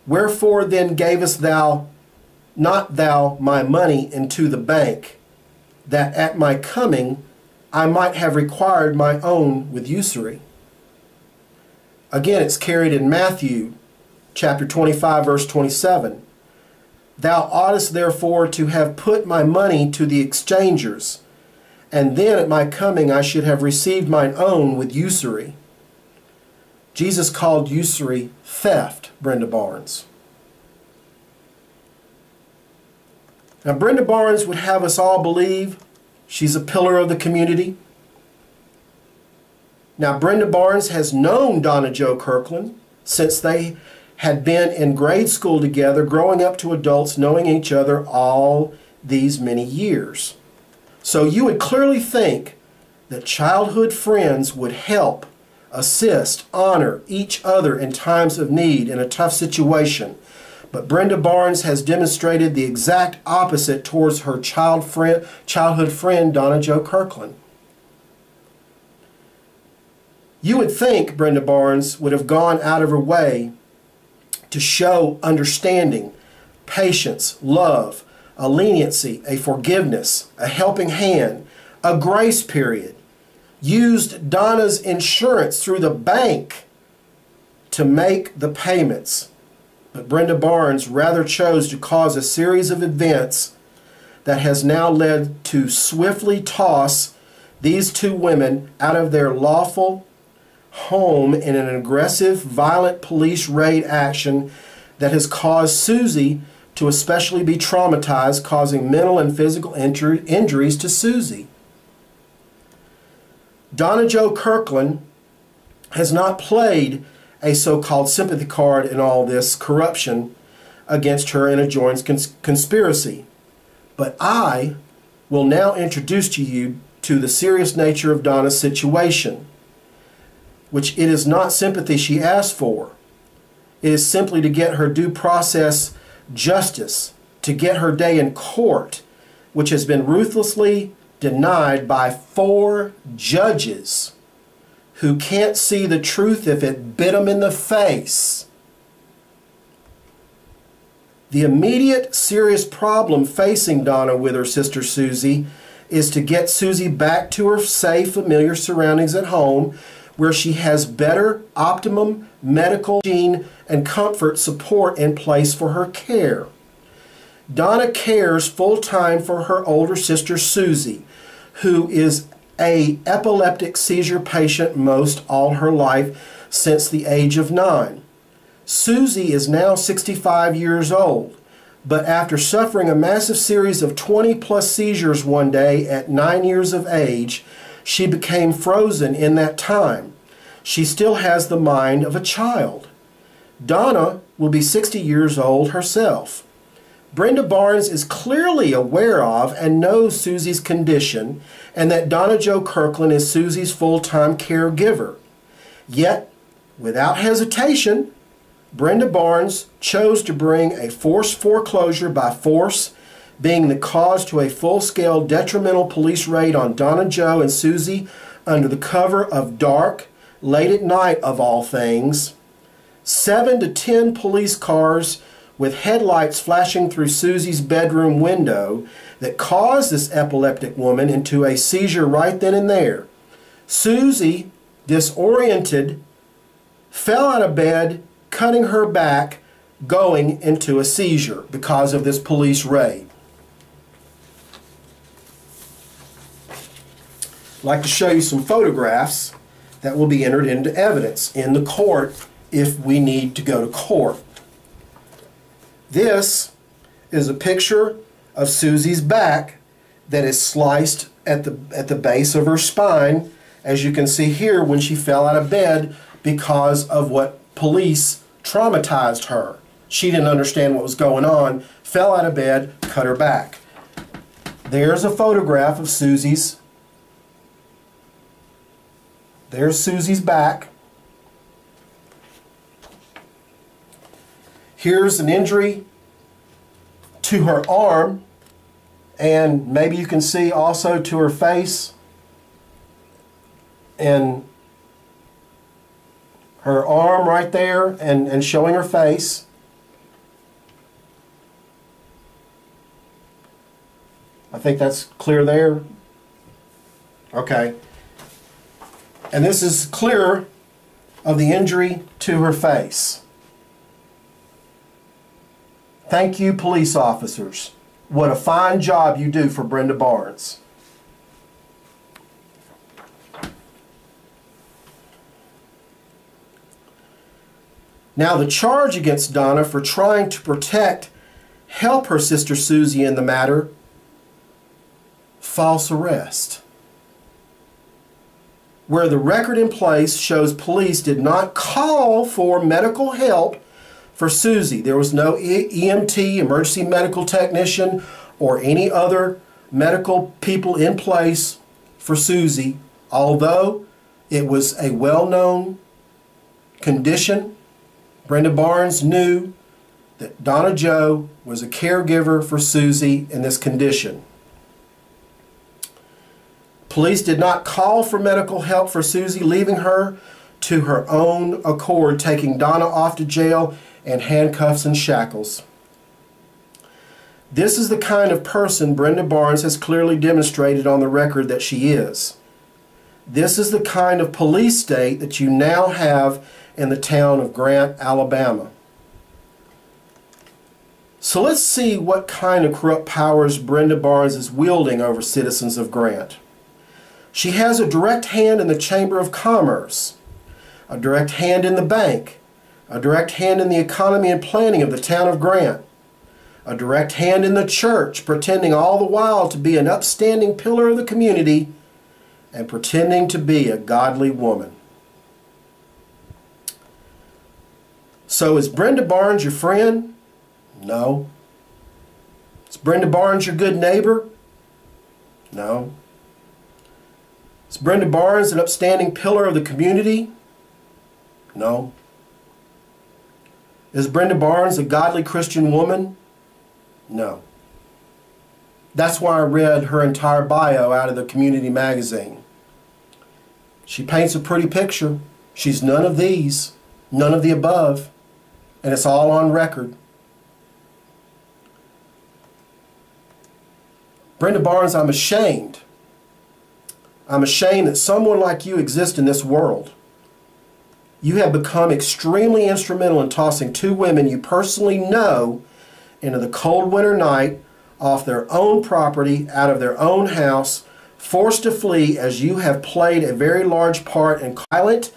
Wherefore then gavest thou not thou my money into the bank, that at my coming I might have required my own with usury? Again, it's carried in Matthew chapter 25, verse 27. Thou oughtest therefore to have put my money to the exchangers, and then at my coming I should have received mine own with usury. Jesus called usury theft, Brenda Barnes. Now, Brenda Barnes would have us all believe she's a pillar of the community. Now, Brenda Barnes has known Donna Jo Kirkland since they had been in grade school together, growing up to adults, knowing each other all these many years. So you would clearly think that childhood friends would help, assist, honor each other in times of need in a tough situation. But Brenda Barnes has demonstrated the exact opposite towards her childhood friend, Donna Jo Kirkland. You would think Brenda Barnes would have gone out of her way to show understanding, patience, love, a leniency, a forgiveness, a helping hand, a grace period, used Donna's insurance through the bank to make the payments. But Brenda Barnes rather chose to cause a series of events that has now led to swiftly toss these two women out of their lawful home in an aggressive, violent police raid action that has caused Susie to especially be traumatized, causing mental and physical injuries to Susie. Donna Jo Kirkland has not played a so-called sympathy card in all this corruption against her in a joint conspiracy. But I will now introduce to you to the serious nature of Donna's situation, which it is not sympathy she asked for. It is simply to get her due process justice, to get her day in court, which has been ruthlessly denied by 4 judges who can't see the truth if it bit them in the face. The immediate serious problem facing Donna with her sister Susie is to get Susie back to her safe, familiar surroundings at home, where she has better, optimum medical hygiene and comfort support in place for her care. Donna cares full-time for her older sister Susie, who is an epileptic seizure patient most all her life since the age of 9. Susie is now 65 years old, but after suffering a massive series of 20-plus seizures one day at 9 years of age, she became frozen in that time. She still has the mind of a child. Donna will be 60 years old herself. Brenda Barnes is clearly aware of and knows Susie's condition and that Donna Jo Kirkland is Susie's full-time caregiver. Yet, without hesitation, Brenda Barnes chose to bring a forced foreclosure by force, being the cause to a full-scale detrimental police raid on Donna Jo and Susie under the cover of dark, late at night of all things. 7 to 10 police cars with headlights flashing through Susie's bedroom window that caused this epileptic woman into a seizure right then and there. Susie, disoriented, fell out of bed, cutting her back, going into a seizure because of this police raid. I'd like to show you some photographs that will be entered into evidence in the court if we need to go to court. This is a picture of Susie's back that is sliced at the base of her spine, as you can see here, when she fell out of bed because of what police traumatized her. She didn't understand what was going on, fell out of bed, cut her back. There's a photograph of Susie's. There's Susie's back. Here's an injury to her arm, and maybe you can see also to her face and her arm right there and showing her face. I think that's clear there. Okay. And this is clear of the injury to her face. Thank you, police officers. What a fine job you do for Brenda Barnes. Now, the charge against Donna for trying to help her sister Susie in the matter, false arrest. Where the record in place shows police did not call for medical help for Susie. There was no EMT, emergency medical technician, or any other medical people in place for Susie, although it was a well-known condition. Brenda Barnes knew that Donna Jo was a caregiver for Susie in this condition. Police did not call for medical help for Susie, leaving her to her own accord, taking Donna off to jail in handcuffs and shackles. This is the kind of person Brenda Barnes has clearly demonstrated on the record that she is. This is the kind of police state that you now have in the town of Grant, Alabama. So let's see what kind of corrupt powers Brenda Barnes is wielding over citizens of Grant. She has a direct hand in the Chamber of Commerce, a direct hand in the bank, a direct hand in the economy and planning of the town of Grant, a direct hand in the church, pretending all the while to be an upstanding pillar of the community and pretending to be a godly woman. So is Brenda Barnes your friend? No. Is Brenda Barnes your good neighbor? No. Is Brenda Barnes an upstanding pillar of the community? No. Is Brenda Barnes a godly Christian woman? No. That's why I read her entire bio out of the Community magazine. She paints a pretty picture. She's none of these, none of the above, and it's all on record. Brenda Barnes, I'm ashamed. I'm ashamed that someone like you exists in this world. You have become extremely instrumental in tossing two women you personally know into the cold winter night off their own property, out of their own house, forced to flee, as you have played a very large part in violent,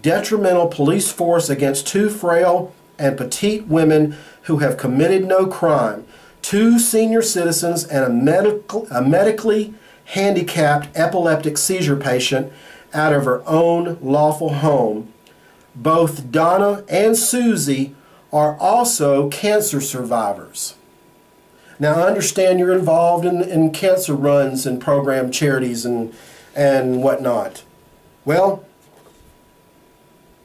detrimental police force against two frail and petite women who have committed no crime, two senior citizens and a medically handicapped epileptic seizure patient out of her own lawful home. Both Donna and Susie are also cancer survivors. Now, I understand you're involved in cancer runs and program charities and whatnot. Well,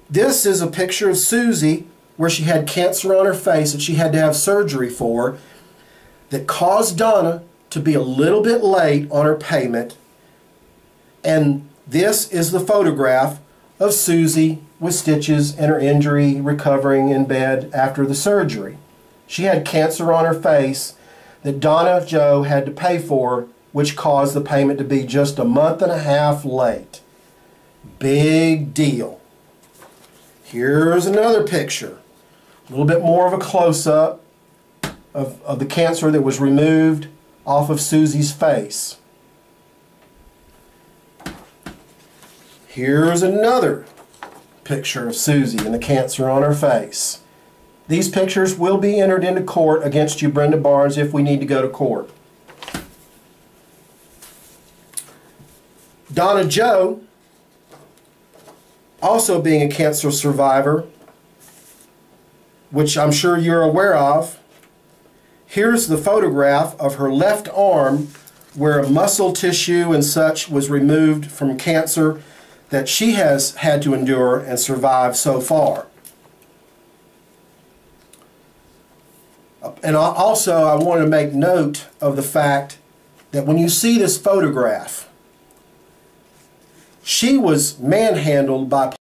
this is a picture of Susie where she had cancer on her face that she had to have surgery for, that caused Donna to be a little bit late on her payment. And this is the photograph of Susie with stitches and her injury, recovering in bed after the surgery. She had cancer on her face that Donna Jo had to pay for, which caused the payment to be just a month and a half late. Big deal. Here's another picture. A little bit more of a close-up of the cancer that was removed off of Susie's face. Here's another picture of Susie and the cancer on her face. These pictures will be entered into court against you, Brenda Barnes, if we need to go to court. Donna Jo, also being a cancer survivor, which I'm sure you're aware of, here's the photograph of her left arm where muscle tissue and such was removed from cancer that she has had to endure and survive so far. And also, I want to make note of the fact that when you see this photograph, she was manhandled by